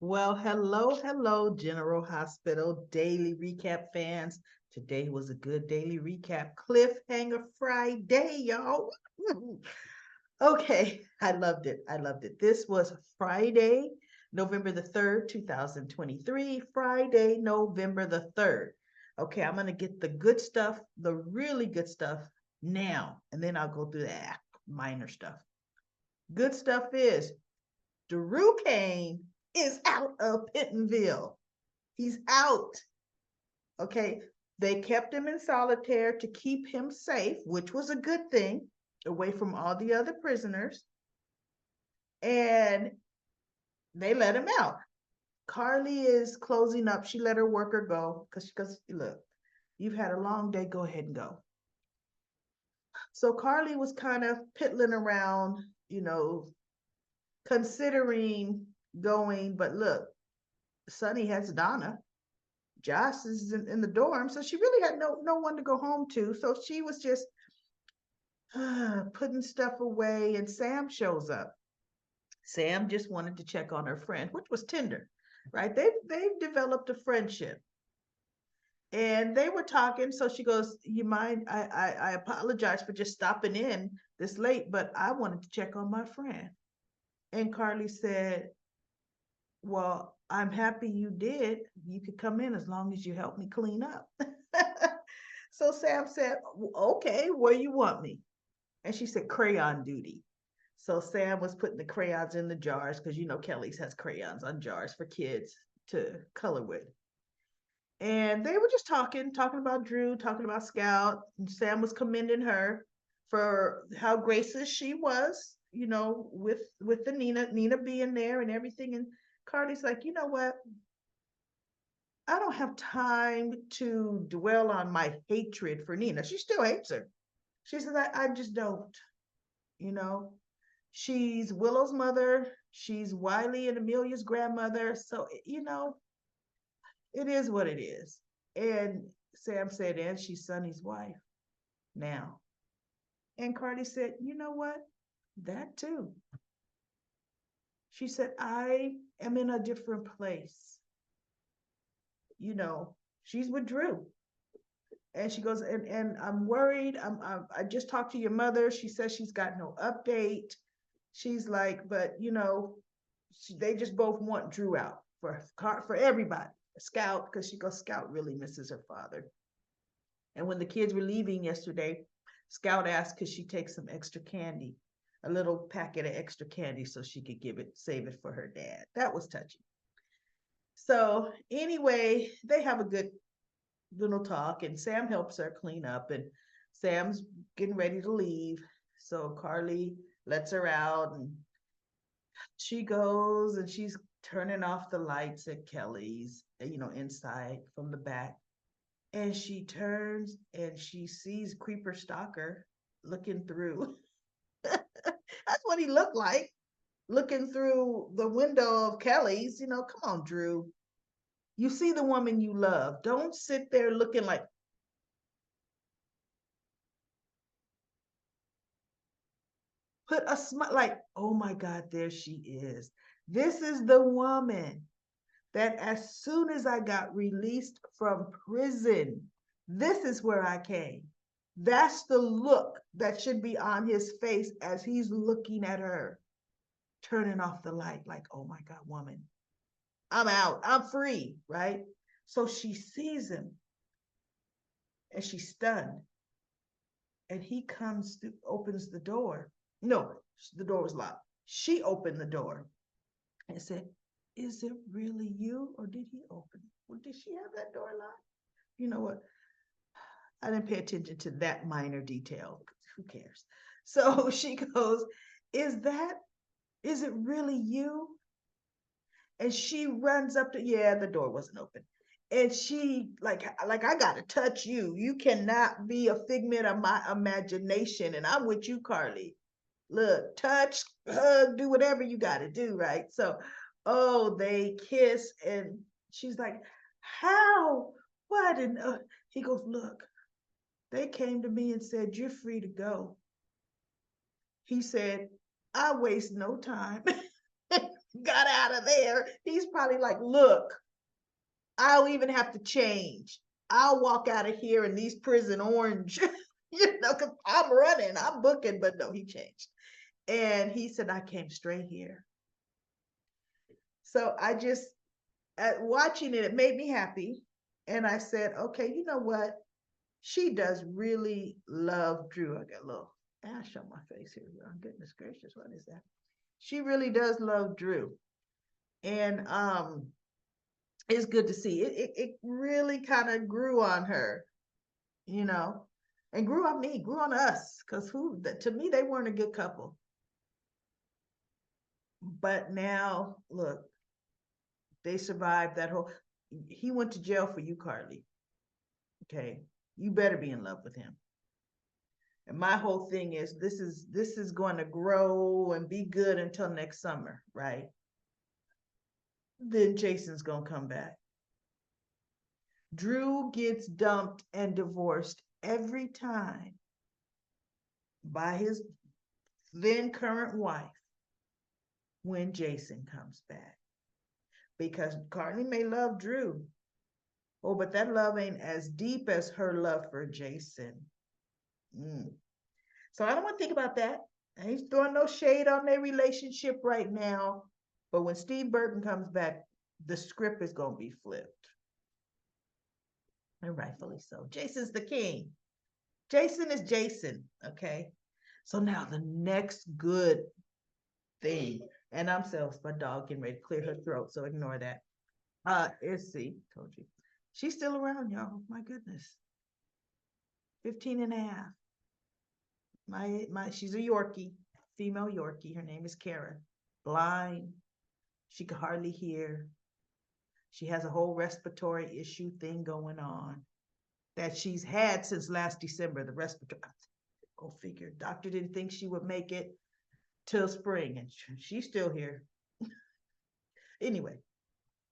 Well, hello, General Hospital Daily Recap fans. Today was a good daily recap. Cliffhanger Friday, y'all. Okay, I loved it. I loved it. This was Friday, November the 3rd, 2023. Friday, November the 3rd. Okay, I'm going to get the good stuff, the really good stuff now, and then I'll go through the minor stuff. Good stuff is Drew Kane is out of Pittenville. He's out. Okay. They kept him in solitaire to keep him safe, which was a good thing, away from all the other prisoners. And they let him out. Carly is closing up. She let her worker go because she goes, look, you've had a long day. Go ahead and go. So Carly was kind of piddling around, considering going, but look, Sonny has Donna. Josh is in the dorm, so she really had no one to go home to. So she was just putting stuff away, and Sam shows up. Sam just wanted to check on her friend, which was tender, right? They've developed a friendship, and they were talking. So she goes, "You mind? I apologize for just stopping in this late, but I wanted to check on my friend." And Carly said, "Well, I'm happy you did. You could come in as long as you help me clean up." So Sam said, "Okay, where you want me?" And she said, "Crayon duty." So Sam was putting the crayons in the jars because Kelly's has crayons on jars for kids to color with. And they were just talking about Drew, talking about Scout. And Sam was commending her for how gracious she was, with the Nina being there and everything. And Carly's like, you know what? I don't have time to dwell on my hatred for Nina. She still hates her. She says, I just don't, you know. She's Willow's mother. She's Wiley and Amelia's grandmother. So, it is what it is. And Sam said, and she's Sonny's wife now. And Cardi said, you know what? That too. She said, I am in a different place. She's with Drew. And she goes, and I'm worried. I just talked to your mother. She says she's got no update. She's like, but they just both want Drew out for everybody. Scout, because she goes, Scout really misses her father. And when the kids were leaving yesterday, Scout asked could she take some extra candy, a little packet of extra candy, so she could save it for her dad. That was touching. So anyway, they have a good little talk, and Sam helps her clean up, and Sam's getting ready to leave. So Carly lets her out, and she goes and she's turning off the lights at Kelly's, inside from the back. And she turns and she sees Creeper Stalker looking through. That's what he looked like, looking through the window of Kelly's. Come on, Drew. You see the woman you love. Don't sit there looking like, put a smile, like, oh my God, there she is. This is the woman that as soon as I got released from prison, this is where I came. That's the look that should be on his face as he's looking at her, turning off the light, like, oh my God, woman, I'm out, I'm free, right? So she sees him and she's stunned. And he comes through, opens the door. No, the door was locked. She opened the door and said, is it really you or did he open it? Well, did she have that door locked? You know what? I didn't pay attention to that minor detail. Who cares? So she goes, is it really you? And she runs up to, yeah, the door wasn't open. And she like I gotta touch you. You cannot be a figment of my imagination. And I'm with you, Carly. Look, touch, hug, do whatever you gotta do, right? So, oh, they kiss, and she's like, how? What? And he goes, look, they came to me and said, you're free to go. He said, I waste no time. got out of there. He's probably like, look, I'll even have to change. I'll walk out of here in these prison orange, because I'm running, I'm booking, but no, he changed. And he said, I came straight here. So I just, at watching it, it made me happy. And I said, okay, you know what? She does really love Drew. I got a little ash on my face here. Oh, goodness gracious, what is that? She really does love Drew. And it's good to see. It really kind of grew on her, you know, and grew on me, grew on us, because to me, they weren't a good couple. But now, look, they survived that whole, he went to jail for you, Carly. Okay. You better be in love with him. And my whole thing is this is going to grow and be good until next summer, right? Then Jason's going to come back. Drew gets dumped and divorced every time by his then current wife when Jason comes back. Because Courtney may love Drew. Oh, but that love ain't as deep as her love for Jason. So I don't want to think about that. I ain't throwing no shade on their relationship right now. But when Steve Burton comes back, the script is going to be flipped. And rightfully so. Jason's the king. Jason is Jason, okay? So now the next good thing, and I'm self, my dog getting ready to clear her throat, so ignore that. See, told you. She's still around, y'all. My goodness. 15 and a half. She's a Yorkie, female Yorkie. Her name is Kara. Blind. She could hardly hear. She has a whole respiratory issue thing going on that she's had since last December. The respiratory, go figure. Doctor didn't think she would make it till spring, and she's still here. Anyway,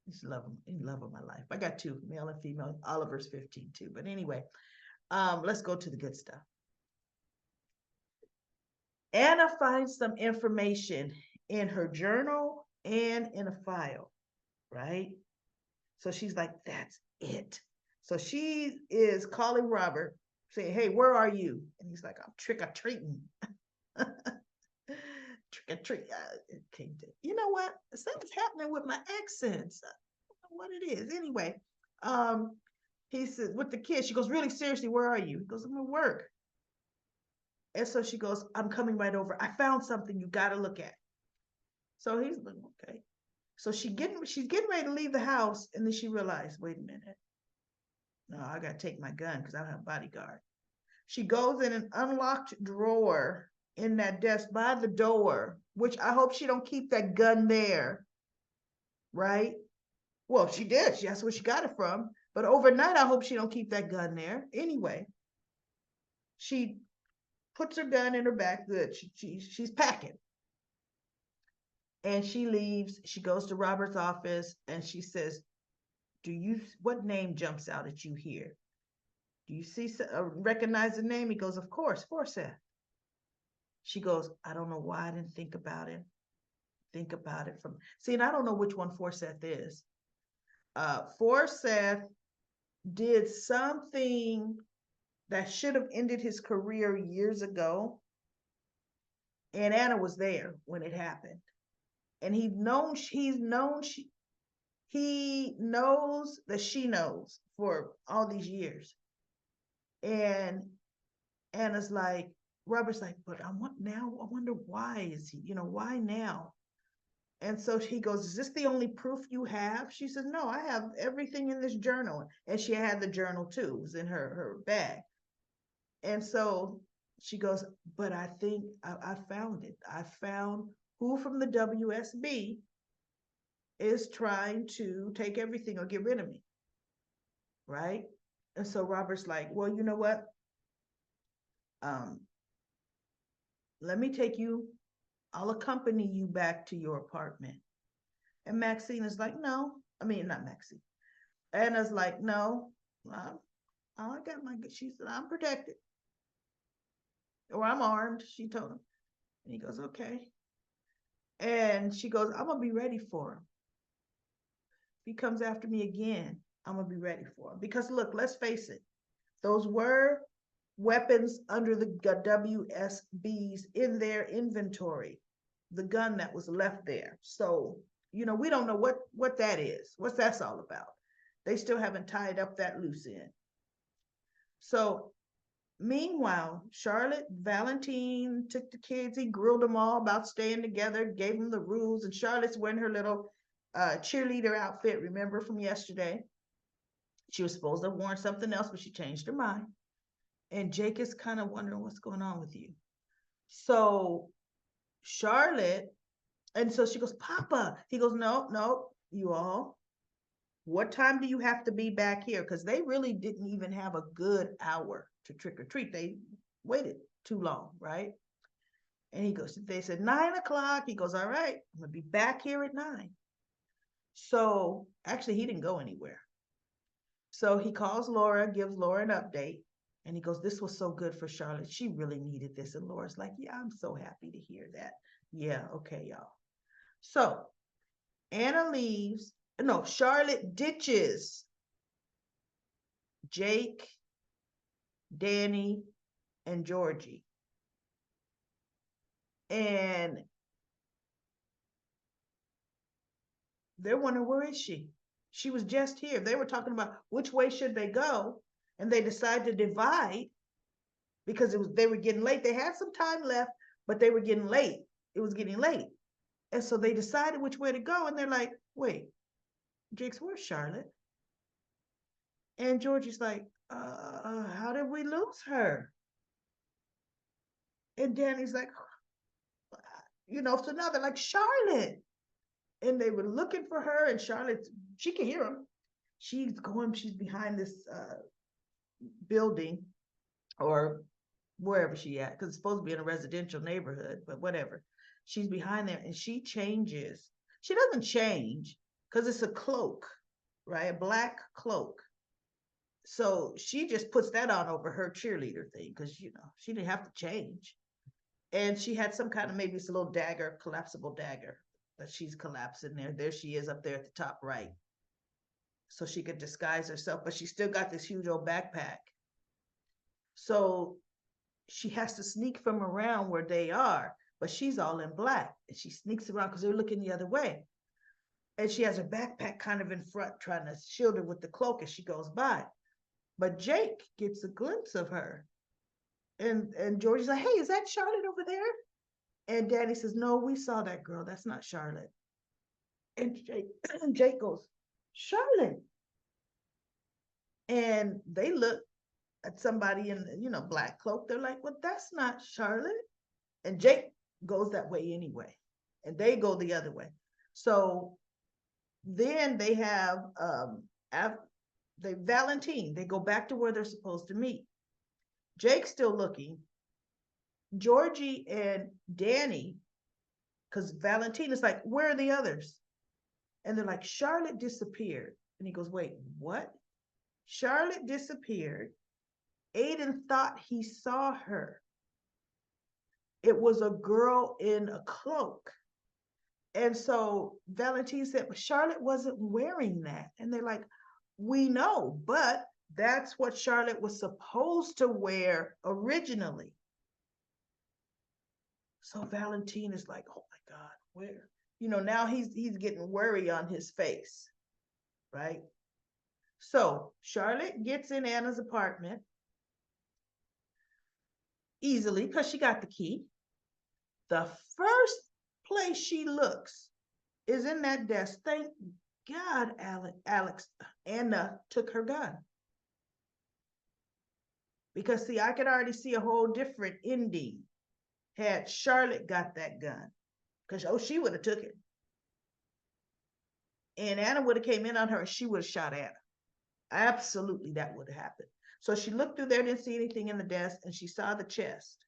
just love them, in love of my life. I got two, male and female. Oliver's 15 too. But anyway, let's go to the good stuff. Anna finds some information in her journal and in a file, right? So she's like, that's it. So she is calling Robert, saying, hey, where are you? And he's like, I'm trick-or-treating. Trick-or-treat. You know what? Something's happening with my accents. I don't know what it is. Anyway, he says, with the kids, she goes, really seriously, where are you? He goes, I'm at work. And so she goes, I'm coming right over. I found something you got to look at. So he's like, okay. So she's getting ready to leave the house, and then she realized, wait a minute. No, I got to take my gun because I don't have a bodyguard. She goes in an unlocked drawer in that desk by the door, which I hope she don't keep that gun there, right? Well, she did. That's where she got it from. But overnight, I hope she don't keep that gun there. Anyway, she puts her gun in her back. Good. She's packing. And she leaves. She goes to Robert's office and she says, what name jumps out at you here? Do you recognize the name? He goes, of course, Forsyth. She goes, I don't know why I didn't think about it. Think about it and I don't know which one Forsyth is. Forsyth did something that should have ended his career years ago. And Anna was there when it happened. And he knows that she knows for all these years. And Anna's like, Robert's like, but I wonder why is he, why now? And so he goes, is this the only proof you have? She says, no, I have everything in this journal. And she had the journal too. It was in her bag. And so she goes, but I think I found it. I found who from the WSB is trying to take everything or get rid of me. Right? And so Robert's like, well, you know what? Let me take you. I'll accompany you back to your apartment. And Maxine is like, no. I mean, not Maxine. Anna's like, no. I got she said, I'm protected. Or I'm armed, she told him. And he goes, okay. And she goes, I'm gonna be ready for him. If he comes after me again, I'm gonna be ready for him. Because look, let's face it, those were weapons under the WSBs in their inventory, the gun that was left there. So, we don't know what that is, what that's all about. They still haven't tied up that loose end. So, meanwhile, Charlotte, Valentine took the kids, he grilled them all about staying together, gave them the rules, and Charlotte's wearing her little cheerleader outfit, remember from yesterday? She was supposed to have worn something else, but she changed her mind. And Jake is kind of wondering what's going on with you. So Charlotte, and so she goes, Papa. He goes, no, no, you all. What time do you have to be back here? Because they really didn't even have a good hour to trick or treat. They waited too long, right? And he goes, they said 9 o'clock. He goes, all right, I'm gonna be back here at 9. So actually, he didn't go anywhere. So he calls Laura, gives Laura an update, and he goes, this was so good for Charlotte. She really needed this. And Laura's like, yeah, I'm so happy to hear that. Yeah, okay, y'all. So Anna leaves. No, Charlotte ditches Jake, Danny, and Georgie. And they're wondering, where is she? She was just here. They were talking about which way should they go, and they decided to divide because they were getting late. They had some time left, but they were getting late. It was getting late. And so they decided which way to go, and they're like, wait, Jake's, where's Charlotte? And Georgie's like, how did we lose her? And Danny's like, so now they're like, Charlotte. And they were looking for her, and Charlotte, she can hear them. She's behind this building or wherever she at, because it's supposed to be in a residential neighborhood, but whatever. She's behind there, and she changes. She doesn't change because it's a cloak, right? A black cloak. So she just puts that on over her cheerleader thing because, she didn't have to change. And she had some kind of, maybe it's a little dagger, collapsible dagger that she's collapsing there. There she is up there at the top right. So she could disguise herself, but she still got this huge old backpack. So she has to sneak from around where they are, but she's all in black. And she sneaks around because they're looking the other way. And she has her backpack kind of in front, trying to shield her with the cloak as she goes by. But Jake gets a glimpse of her. And Georgie's like, hey, is that Charlotte over there? And Danny says, no, we saw that girl. That's not Charlotte. And Jake goes, Charlotte. And they look at somebody in, black cloak. They're like, well, that's not Charlotte. And Jake goes that way anyway. And they go the other way. So then they have Valentine. They go back to where they're supposed to meet. Jake's still looking. Georgie and Danny, because Valentine is like, where are the others? And they're like, Charlotte disappeared. And he goes, wait, what? Charlotte disappeared. Aiden thought he saw her. It was a girl in a cloak. And so Valentine said, but Charlotte wasn't wearing that. And they're like, we know, but that's what Charlotte was supposed to wear originally. So Valentine is like, oh my God, where? Now he's getting worry on his face, right? So Charlotte gets in Anna's apartment easily because she got the key. The first place she looks is in that desk. Thank God, Anna took her gun. Because see, I could already see a whole different ending had Charlotte got that gun. Because she would have took it. And Anna would have came in on her and she would have shot Anna. Absolutely, that would have happened. So she looked through there, didn't see anything in the desk, and she saw the chest.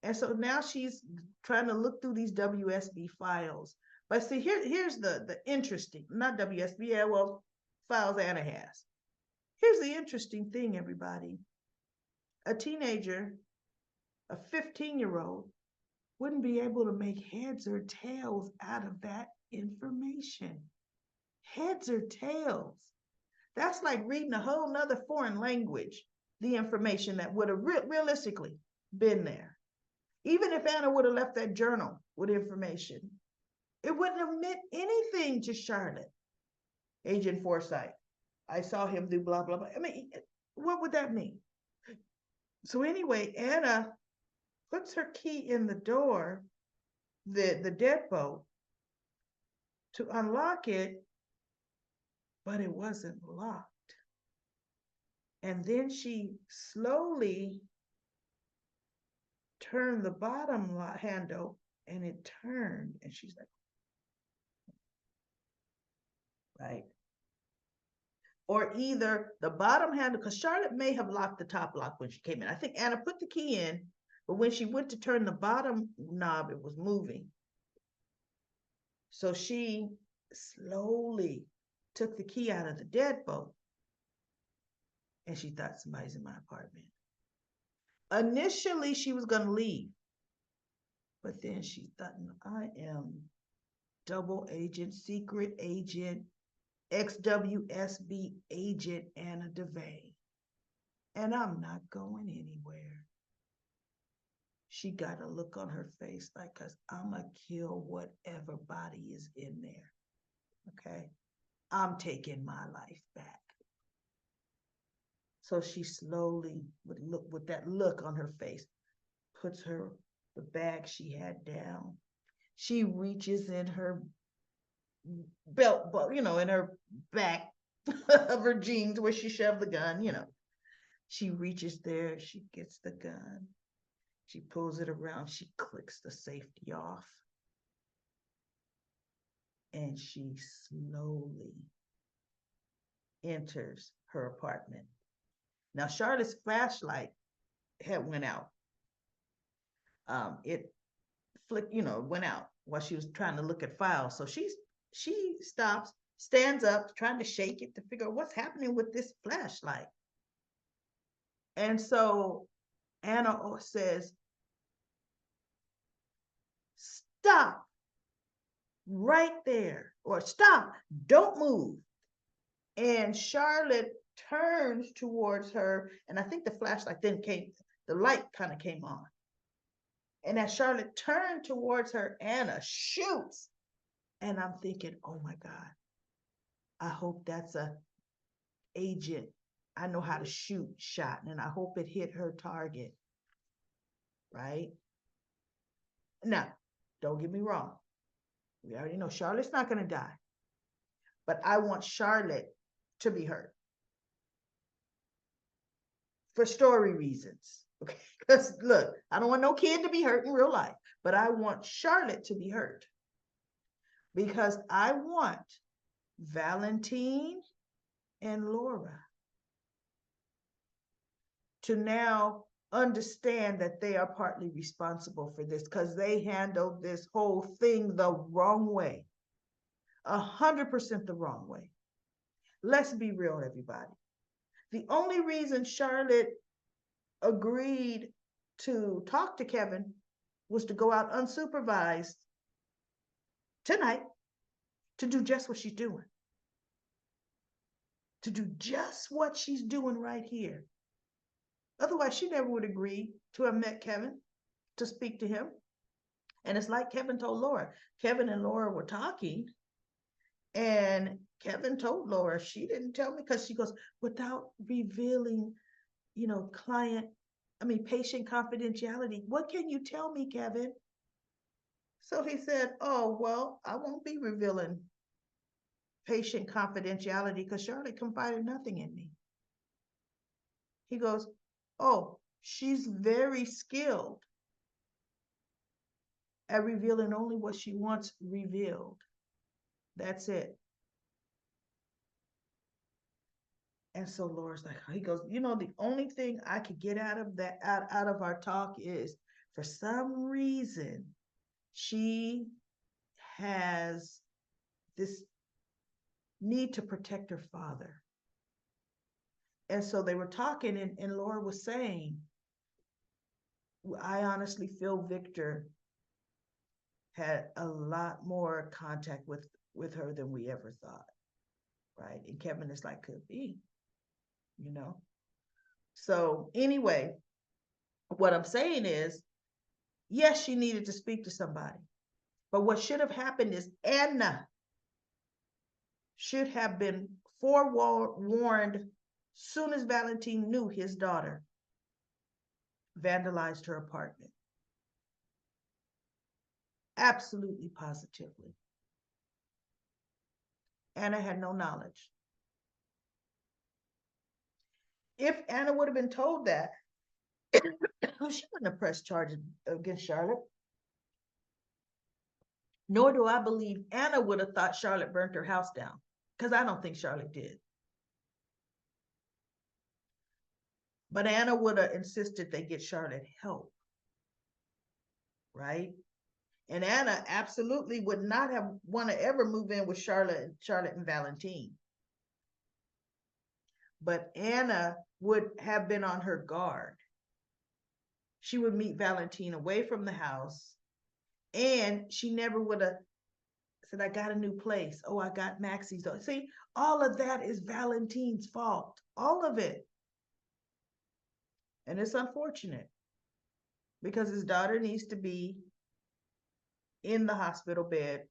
And so now she's trying to look through these WSB files. But see, here's the interesting, not WSB, yeah, well, files Anna has. Here's the interesting thing, everybody. A teenager, a 15-year-old, wouldn't be able to make heads or tails out of that information. Heads or tails. That's like reading a whole nother foreign language, the information that would have realistically been there. Even if Anna would have left that journal with information, it wouldn't have meant anything to Charlotte. Agent Forsyth, I saw him do blah, blah, blah. I mean, what would that mean? So anyway, Anna puts her key in the door, the deadbolt, to unlock it, but it wasn't locked. And then she slowly turned the bottom handle, and it turned, and she's like, right? Or either the bottom handle, because Charlotte may have locked the top lock when she came in. I think Anna put the key in, but when she went to turn the bottom knob, it was moving. So she slowly took the key out of the deadbolt, and she thought somebody's in my apartment. Initially, she was going to leave, but then she thought, I am double agent, secret agent, XWSB agent Anna DeVay, and I'm not going anywhere. She got a look on her face like, cause I'ma kill whatever body is in there. Okay, I'm taking my life back. So she slowly, with that look on her face, puts the bag she had down. She reaches in her belt, in her back of her jeans where she shoved the gun, She reaches there, she gets the gun, she pulls it around, she clicks the safety off, and she slowly enters her apartment. Now, Charlotte's flashlight had went out. It flicked, went out while she was trying to look at files. So she stops, stands up, trying to shake it to figure out what's happening with this flashlight. And so Anna says, stop right there, or stop, don't move. And Charlotte turns towards her, and I think the flashlight the light kind of came on. And as Charlotte turned towards her, Anna shoots. And I'm thinking, oh my God, I hope that's a agent. I know how to shoot shot, and I hope it hit her target. Right? Now, don't get me wrong. We already know Charlotte's not going to die. But I want Charlotte to be hurt. For story reasons. Okay? Because look, I don't want no kid to be hurt in real life, but I want Charlotte to be hurt. Because I want Valentine and Laura to now understand that they are partly responsible for this, because they handled this whole thing the wrong way. 100% the wrong way. Let's be real, everybody. The only reason Charlotte agreed to talk to Kevin was to go out unsupervised tonight to do just what she's doing. To do just what she's doing right here. Otherwise, she never would agree to have met Kevin, to speak to him. And it's like Kevin told Laura. Kevin and Laura were talking, and Kevin told Laura, she didn't tell me, because she goes, without revealing, patient confidentiality. What can you tell me, Kevin? So he said, oh, well, I won't be revealing patient confidentiality because Charlotte confided nothing in me. He goes, oh, she's very skilled at revealing only what she wants revealed. That's it. And so Laura's like, he goes, the only thing I could get out of our talk is, for some reason, she has this need to protect her father. And so they were talking, and Laura was saying, I honestly feel Victor had a lot more contact with her than we ever thought, right? And Kevin is like, could be, you know. So anyway, what I'm saying is, yes, she needed to speak to somebody, but what should have happened is Anna should have been forewarned soon as Valentine knew his daughter vandalized her apartment. Absolutely, positively. Anna had no knowledge. If Anna would have been told that, she wouldn't have pressed charges against Charlotte. Nor do I believe Anna would have thought Charlotte burnt her house down, because I don't think Charlotte did. But Anna would have insisted they get Charlotte help, right? And Anna absolutely would not have want to ever move in with Charlotte and Valentine. But Anna would have been on her guard. She would meet Valentine away from the house, and she never would have said, I got a new place. Oh, I got Maxie's. See, all of that is Valentine's fault. All of it. And it's unfortunate because his daughter needs to be in the hospital bed,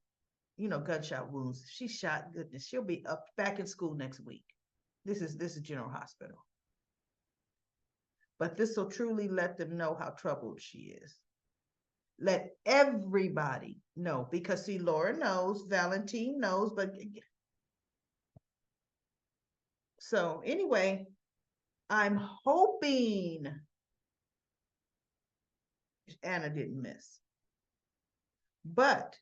gunshot wounds. She's shot. Goodness, she'll be up back in school next week. This is General Hospital. But this will truly let them know how troubled she is. Let everybody know, because see, Laura knows, Valentine knows, but so anyway, I'm hoping Anna didn't miss. But,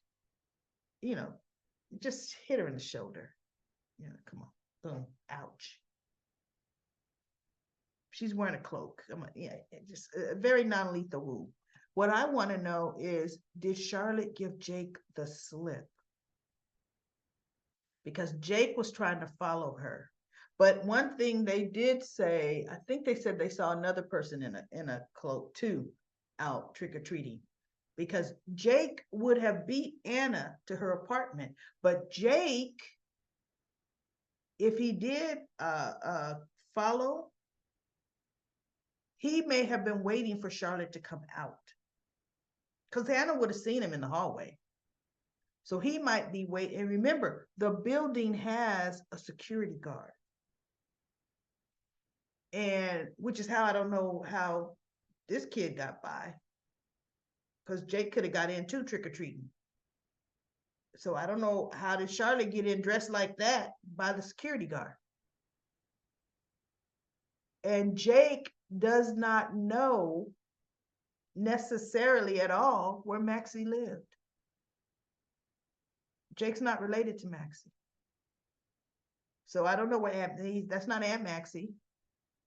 just hit her in the shoulder. Come on. Boom. Ouch. She's wearing a cloak. Just a very non-lethal wound. What I want to know is, did Charlotte give Jake the slip? Because Jake was trying to follow her. But one thing they did say, I think they said they saw another person in a cloak too, out trick-or-treating. Because Jake would have beat Anna to her apartment. But Jake, if he did follow, he may have been waiting for Charlotte to come out. Because Anna would have seen him in the hallway. So he might be waiting. And remember, the building has a security guard. And which is how I don't know how this kid got by. Because Jake could have got in too, trick-or-treating. So I don't know, how did Charlotte get in dressed like that by the security guard? And Jake does not know necessarily at all where Maxie lived. Jake's not related to Maxie. So I don't know what happened. That's not Aunt Maxie.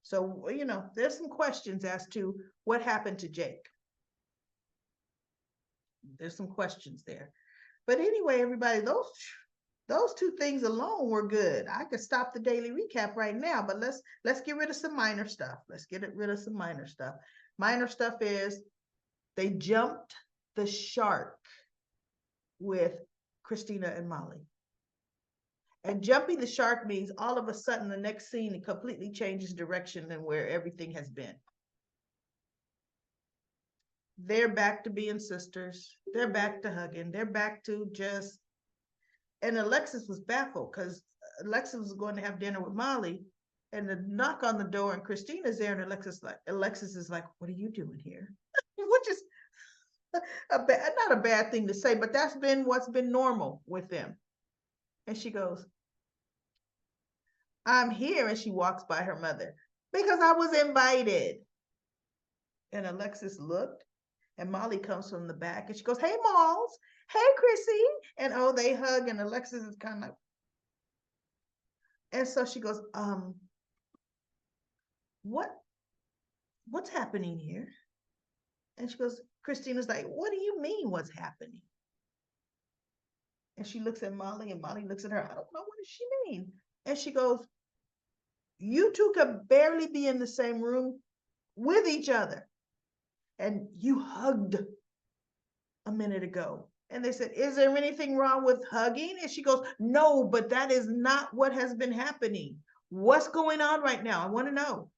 So, there's some questions as to what happened to Jake. There's some questions there. But anyway, everybody, those two things alone were good. I could stop the daily recap right now, but let's get rid of some minor stuff. Let's get rid of some minor stuff. Minor stuff is they jumped the shark with Christina and Molly. And jumping the shark means all of a sudden the next scene it completely changes direction than where everything has been. They're back to being sisters. They're back to hugging. They're back to just, and Alexis was baffled because Alexis was going to have dinner with Molly, and the knock on the door and Christina's there, and Alexis is like, what are you doing here? Which is not a bad thing to say, but that's been what's been normal with them. And she goes, I'm here. And she walks by her mother because I was invited. And Alexis looked, and Molly comes from the back and she goes, hey, Malls. Hey, Chrissy. And oh, they hug, and Alexis is kind of, and so she goes, what's happening here? And she goes, Christina's like, what do you mean what's happening? And she looks at Molly, and Molly looks at her. I don't know, what does she mean? And she goes, you two could barely be in the same room with each other. And you hugged a minute ago. And they said, is there anything wrong with hugging? And she goes, no, but that is not what has been happening. What's going on right now? I want to know.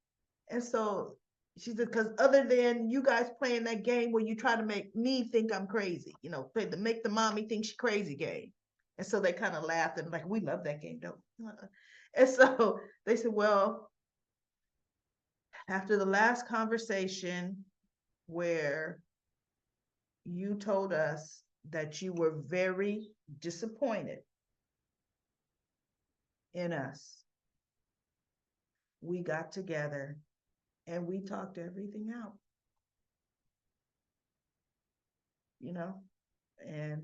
And so she said, because other than you guys playing that game where you try to make me think I'm crazy, play the make the mommy think she's crazy game. And so they kind of laughed and like, we love that game, don't we? And so they said, well, after the last conversation where you told us that you were very disappointed in us, we got together and we talked everything out, you know, and,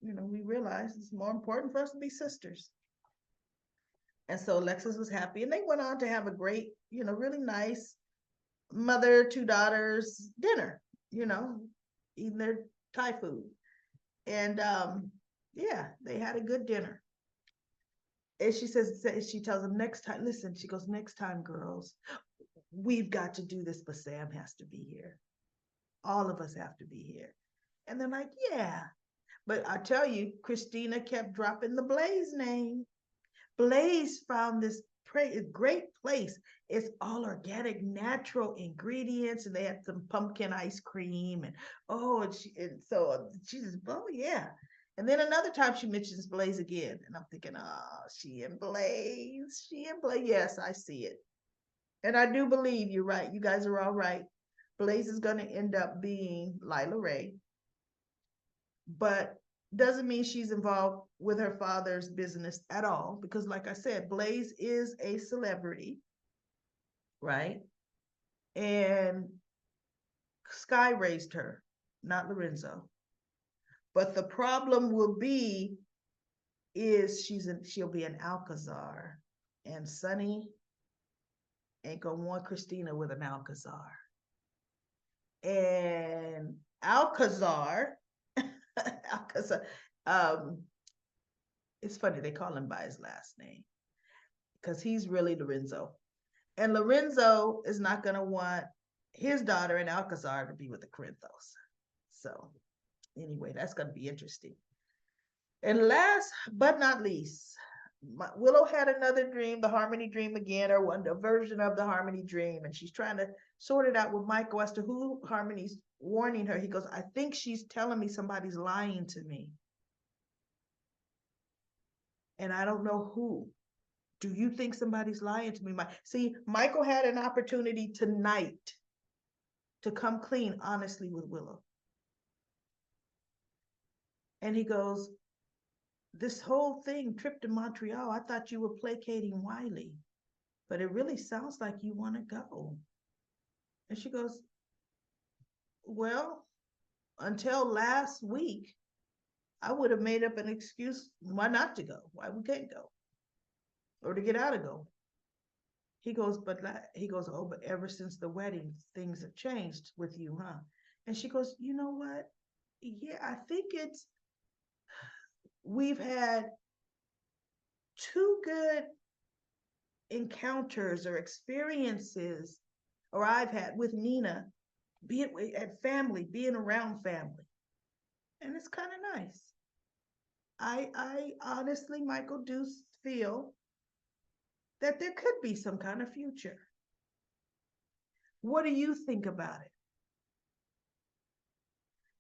we realized it's more important for us to be sisters. And so Alexis was happy and they went on to have a great, really nice mother, two daughters dinner, eating their Thai food. And yeah, they had a good dinner. And she tells them next time, listen, she goes, next time, girls, we've got to do this, but Sam has to be here. All of us have to be here. And they're like, yeah. But I tell you, Christina kept dropping the Blaze name. Blaze found this great place. It's all organic, natural ingredients, and they had some pumpkin ice cream, and so she says, oh yeah. And then another time she mentions Blaze again, and I'm thinking, oh, she and Blaze. Yes, I see it, and I do believe you're right. You guys are all right. Blaze is going to end up being Lila Ray, but doesn't mean she's involved with her father's business at all, because like I said, Blaze is a celebrity, right? And Sky raised her, not Lorenzo. But the problem will be is she'll be an Alcazar, and Sonny ain't gonna want Christina with an Alcazar. And Alcazar, Alcazar, um, it's funny they call him by his last name because he's really Lorenzo. And Lorenzo is not going to want his daughter and Alcazar to be with the Corinthos. So, anyway, that's going to be interesting. And last but not least, Willow had another dream, the Harmony dream again, or a version of the Harmony dream. And she's trying to sort it out with Michael as to who Harmony's warning her. He goes, I think she's telling me somebody's lying to me. And I don't know who. Do you think somebody's lying to me? See, Michael had an opportunity tonight to come clean honestly with Willow. And he goes, this whole thing, trip to Montreal, I thought you were placating Wiley, but it really sounds like you want to go. And she goes, well, until last week, I would have made up an excuse why not to go, why we can't go, or to get out of go. He goes, oh, but ever since the wedding, things have changed with you, huh? And she goes, you know what? Yeah, I think we've had two good encounters or experiences, or I've had with Nina, being at family, being around family. And it's kind of nice. I honestly, Michael, do feel that there could be some kind of future. What do you think about it?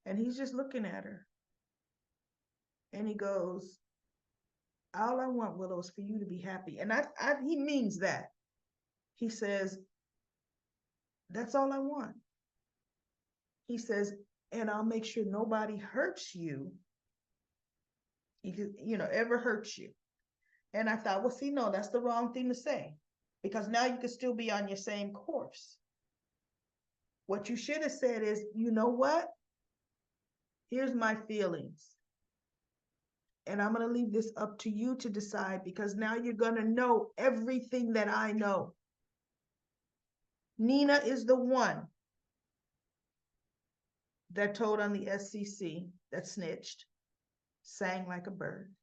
And he's just looking at her. And he goes, all I want, Willow, is for you to be happy. And he means that. He says, that's all I want. He says, and I'll make sure nobody hurts you, ever hurts you. And I thought, well, see, no, that's the wrong thing to say, because now you could still be on your same course. What you should have said is, you know what? Here's my feelings. And I'm going to leave this up to you to decide, because now you're going to know everything that I know. Nina is the one that told on the SCC, that snitched, sang like a bird.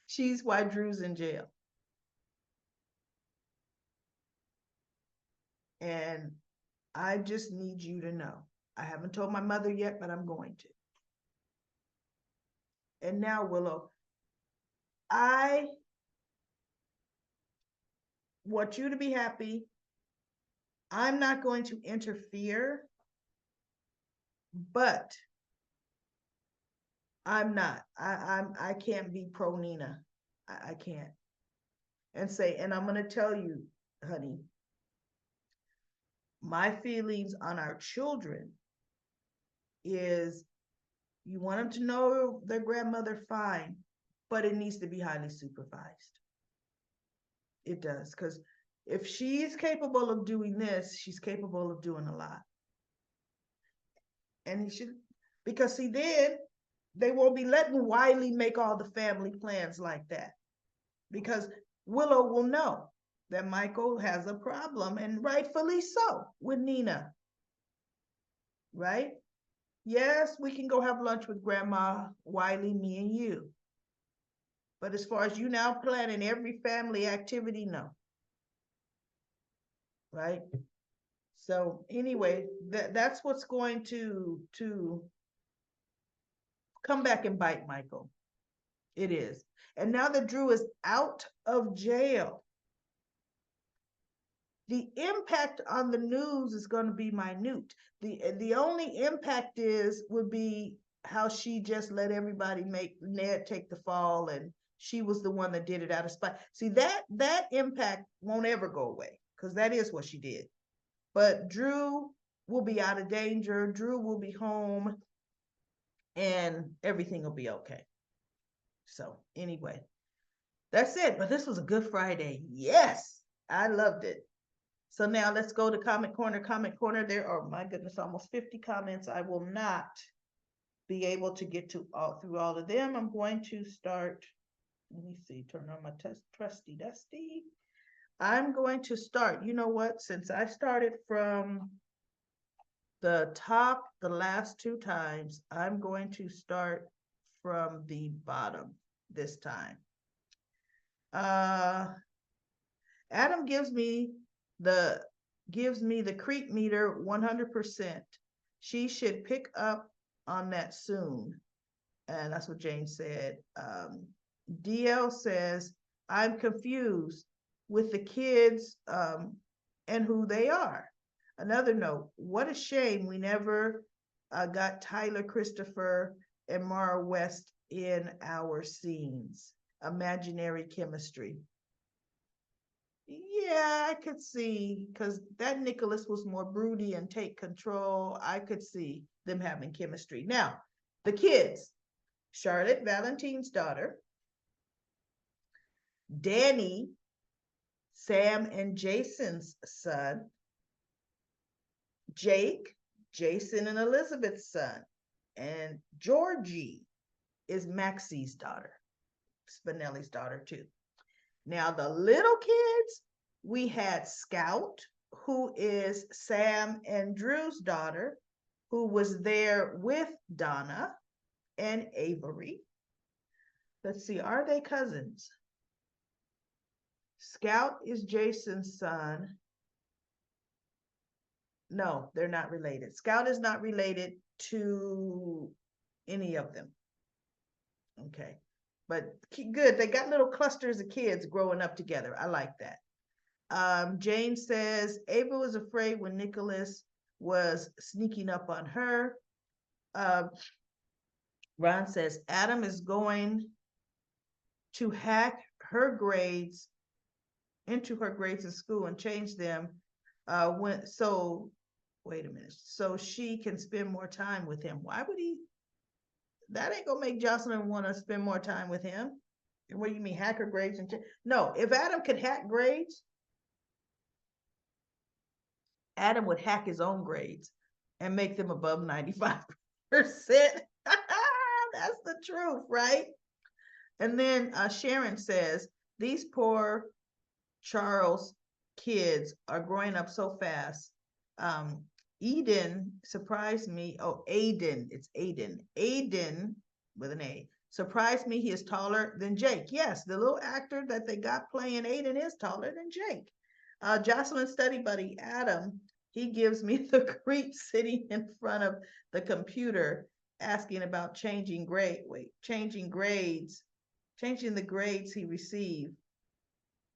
She's why Drew's in jail. And I just need you to know I haven't told my mother yet, but I'm going to. And now, Willow, I want you to be happy. I'm not going to interfere, but I'm not. I can't be pro Nina. I can't. And say, and I'm gonna tell you, honey, my feelings on our children is you want them to know their grandmother fine, but it needs to be highly supervised. It does, because if she's capable of doing this, she's capable of doing a lot. And he should, because see, then they won't be letting Wiley make all the family plans like that. Because Willow will know that Michael has a problem, and rightfully so, with Nina. Right? Yes, we can go have lunch with Grandma Wiley, me and you. But as far as you now planning every family activity, no. Right? So anyway, that's what's going to come back and bite Michael. It is. And now that Drew is out of jail, the impact on the news is going to be minute. The only impact would be how she just let everybody make Ned take the fall, and she was the one that did it out of spite. See, that impact won't ever go away, because that is what she did. But Drew will be out of danger. Drew will be home, and everything will be okay. So anyway, that's it. But this was a good Friday. Yes, I loved it. So now let's go to Comment Corner. Comment Corner, there are, my goodness, almost 50 comments. I will not be able to get to through all of them. I'm going to start, let me see, turn on my trusty dusty. I'm going to start, you know what, since I started from the top the last two times, I'm going to start from the bottom this time. Adam gives me the creep meter 100%. She should pick up on that soon. And that's what Jane said. DL says, I'm confused with the kids and who they are. Another note, what a shame we never got Tyler Christopher and Mara West in our scenes. Imaginary chemistry. Yeah, I could see, because that Nicholas was more broody and take control. I could see them having chemistry. Now, the kids, Charlotte, Valentine's daughter, Danny, Sam and Jason's son, Jake, Jason and Elizabeth's son, and Georgie is Maxie's daughter, Spinelli's daughter too. Now, the little kids, we had Scout, who is Sam and Drew's daughter, who was there with Donna and Avery. Let's see, are they cousins? Scout is Jason's son. No, they're not related. Scout is not related to any of them. Okay. But good, they got little clusters of kids growing up together. I like that. Jane says, Ava was afraid when Nicholas was sneaking up on her. Ron says, Adam is going to hack her grades into her grades in school and change them wait a minute, so she can spend more time with him. Why would he? That ain't gonna make Jocelyn want to spend more time with him. What do you mean, hack her grades? No, if Adam could hack grades, Adam would hack his own grades and make them above 95%. That's the truth, right? And then Sharon says, these poor Charles kids are growing up so fast. Eden surprised me. Oh, Aiden, it's Aiden. Aiden with an A. Surprised me, he is taller than Jake. Yes, the little actor that they got playing Aiden is taller than Jake. Jocelyn's study buddy, Adam, He gives me the creep sitting in front of the computer asking about changing the grades he received,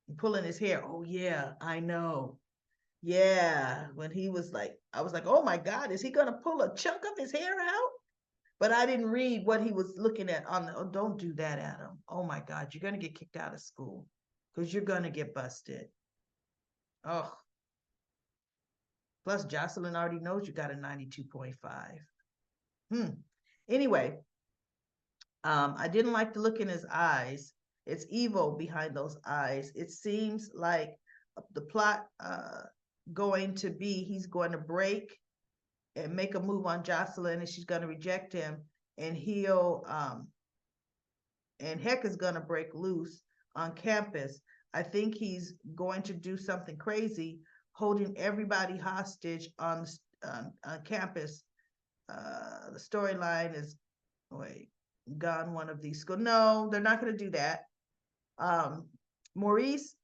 and pulling his hair. Oh yeah, I know. Yeah, when he was like, I was like, oh my God, is he gonna pull a chunk of his hair out? But I didn't read what he was looking at on the, oh, don't do that, Adam. Oh my God, you're gonna get kicked out of school because you're gonna get busted. Oh, plus Jocelyn already knows you got a 92.5. Anyway, I didn't like the look in his eyes. It's evil behind those eyes. It seems like the plot going to be he's going to break and make a move on Jocelyn, and she's going to reject him, and he'll and heck is going to break loose on campus. I think he's going to do something crazy, holding everybody hostage on campus. The storyline is wait, gone one of these schools. No, they're not going to do that. Um, Maurice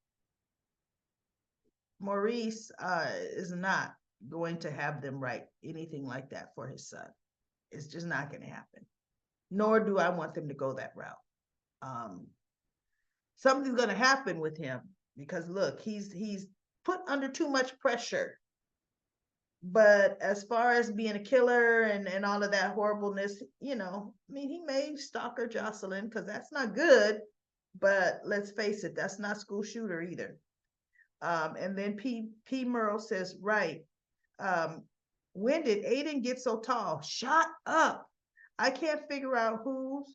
Maurice is not going to have them write anything like that for his son. It's just not going to happen. Nor do I want them to go that route. Um, Something's going to happen with him because look, he's put under too much pressure. But as far as being a killer and all of that horribleness, I mean, he may stalker Jocelyn because that's not good. But let's face it, that's not school shooter either. And then P Merle says, right. Um, when did Aiden get so tall? Shut up. I can't figure out who.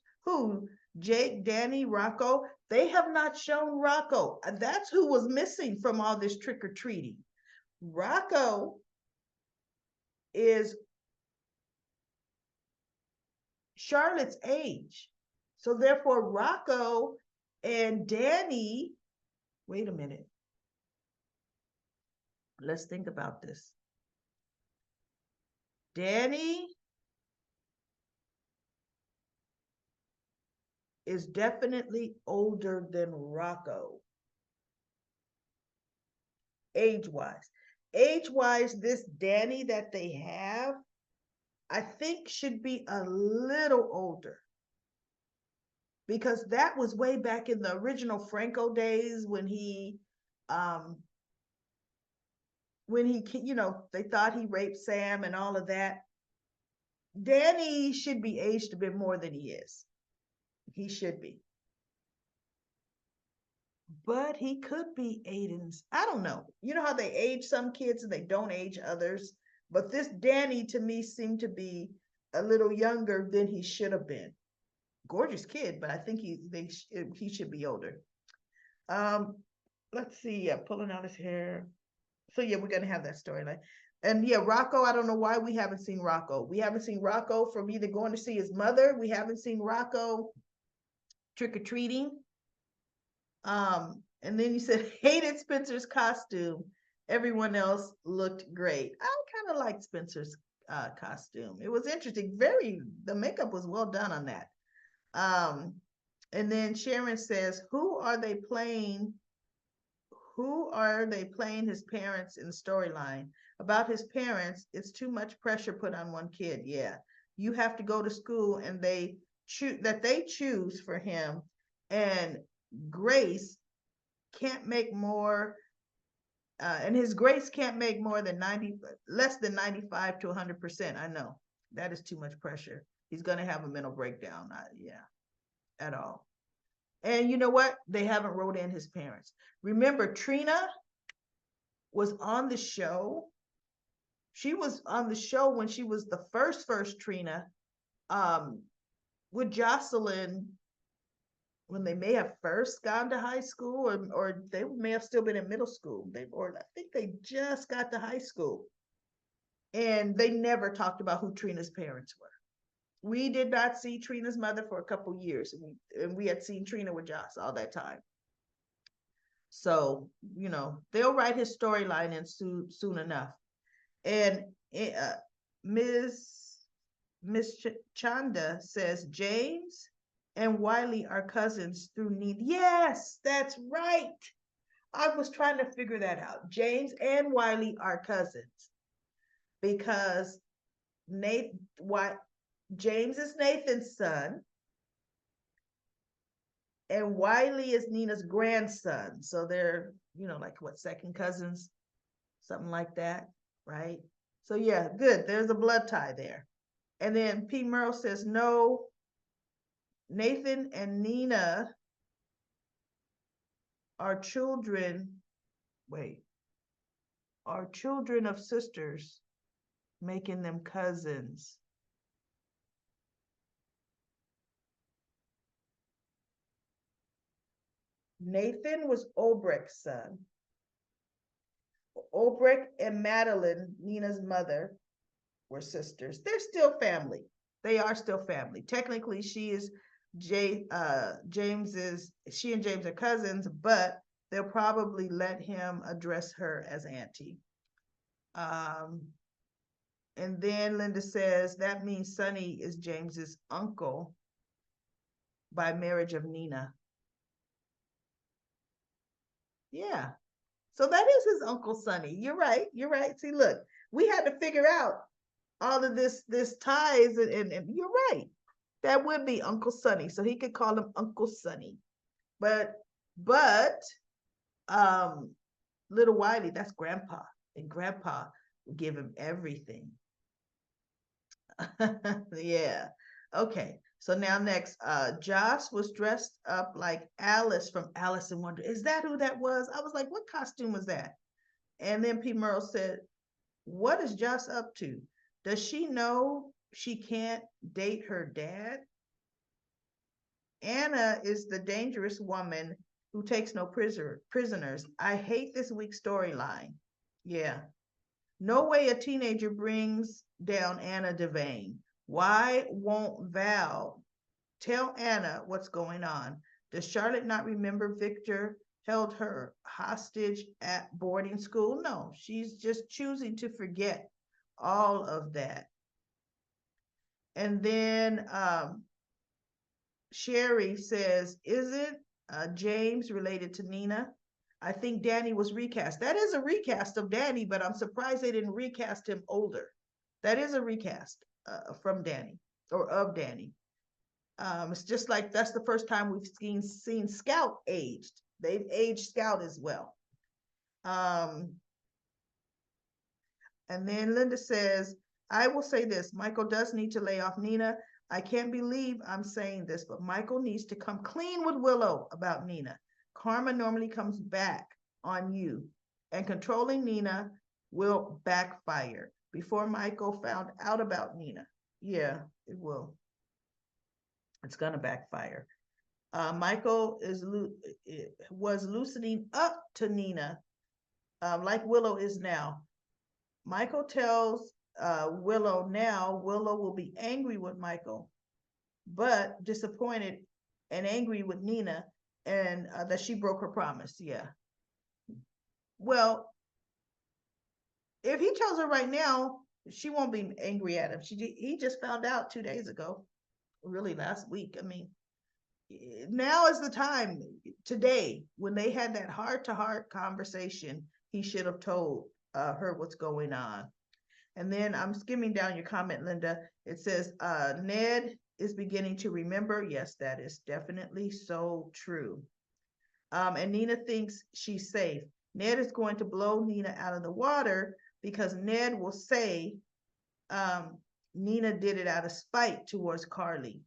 Jake, Danny, Rocco. They have not shown Rocco. That's who was missing from all this trick or treating. Rocco is Charlotte's age. So therefore, Rocco and Danny, wait a minute. Let's think about this. Danny is definitely older than Rocco, age-wise. Age-wise, this Danny that they have, I think should be a little older. Because that was way back in the original Franco days when he they thought he raped Sam and all of that. Danny should be aged a bit more than he is. He should be. But he could be Aiden's. I don't know. You know how they age some kids and they don't age others? But this Danny to me seemed to be a little younger than he should have been. Gorgeous kid, but I think he should be older. Let's see. Yeah, pulling out his hair. So yeah, we're gonna have that storyline. And yeah, Rocco, I don't know why we haven't seen Rocco. We haven't seen Rocco from either going to see his mother. We haven't seen Rocco trick-or-treating. And then you said hated Spencer's costume. Everyone else looked great. I kind of liked Spencer's costume. It was interesting. The makeup was well done on that. And then Sharon says, who are they playing his parents in the storyline? About his parents, it's too much pressure put on one kid. Yeah. You have to go to school and they choose for him, and Grace can't make more and his Grace can't make more than less than 95 to 100%. I know that is too much pressure. He's going to have a mental breakdown. Yeah, at all. And you know what? They haven't wrote in his parents. Remember, Trina was on the show. She was on the show when she was the first Trina, with Jocelyn, when they may have first gone to high school, or they may have still been in middle school. Or I think they just got to high school. And they never talked about who Trina's parents were. We did not see Trina's mother for a couple years, and we had seen Trina with Joss all that time. So, they'll write his storyline in soon enough. And Miss Chanda says James and Wiley are cousins through need. Yes, that's right. I was trying to figure that out. James and Wiley are cousins. because why James is Nathan's son and Wiley is Nina's grandson. So they're, like what, second cousins, something like that, right? So yeah, good. There's a blood tie there. And then P. Merle says, no, Nathan and Nina are children, wait, are children of sisters, making them cousins. Nathan was Obrecht's son. Obrecht and Madeline, Nina's mother, were sisters. They're still family. They are still family. Technically, she is she and James are cousins, but they'll probably let him address her as auntie. Um, and then Linda says that means Sonny is James's uncle by marriage of Nina. Yeah. So that is his uncle Sonny. You're right. You're right. See, look, we had to figure out all of this ties, and you're right. That would be Uncle Sonny. So he could call him Uncle Sonny. But um little Wiley, that's grandpa. And grandpa would give him everything. Yeah. Okay. So now next, Josh was dressed up like Alice from Alice in Wonder. Is that who that was? I was like, what costume was that? And then P. Merle said, what is Josh up to? Does she know she can't date her dad? Anna is the dangerous woman who takes no prisoners. I hate this week's storyline. Yeah. No way a teenager brings down Anna Devane. Why won't Val tell Anna what's going on? Does Charlotte not remember Victor held her hostage at boarding school? No, she's just choosing to forget all of that. And then Sherry says, isn't James related to Nina? I think Danny was recast. That is a recast of Danny, but I'm surprised they didn't recast him older. That is a recast from Danny or of Danny. It's just like that's the first time we've seen Scout aged. They've aged Scout as well. And then Linda says, I will say this, Michael does need to lay off Nina. I can't believe I'm saying this, but Michael needs to come clean with Willow about Nina. Karma normally comes back on you, and controlling Nina will backfire. Before Michael found out about Nina, yeah, it will. It's gonna backfire. Michael was loosening up to Nina, like Willow is now. Michael tells Willow now. Willow will be angry with Michael, but disappointed and angry with Nina, and that she broke her promise. Yeah. Well, if he tells her right now, she won't be angry at him. He just found out 2 days ago, really last week. I mean, now is the time. Today, when they had that heart-to-heart conversation, he should have told her what's going on. And then I'm skimming down your comment, Linda. It says, Ned is beginning to remember. Yes, that is definitely so true. And Nina thinks she's safe. Ned is going to blow Nina out of the water because Ned will say Nina did it out of spite towards Carly.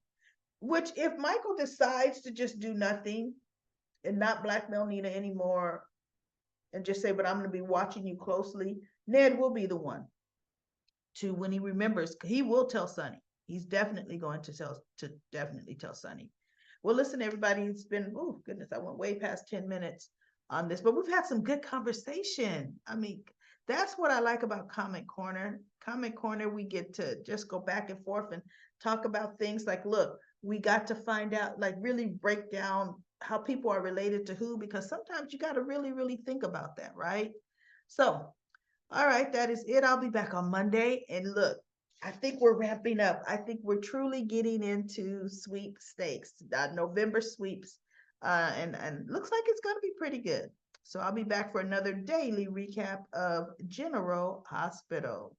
Which, if Michael decides to just do nothing and not blackmail Nina anymore and just say, but I'm going to be watching you closely, Ned will be the one to, when he remembers, he will tell Sonny. He's definitely going to definitely tell Sonny. Well, listen, everybody, it's been, oh goodness, I went way past 10 minutes on this, but we've had some good conversation. I mean, that's what I like about Comment Corner. Comment Corner, we get to just go back and forth and talk about things like, look, we got to find out, like really break down how people are related to who, because sometimes you got to really, really think about that, right? So, all right, that is it. I'll be back on Monday. And look, I think we're ramping up. I think we're truly getting into sweepstakes, November sweeps, and looks like it's going to be pretty good. So I'll be back for another daily recap of General Hospital.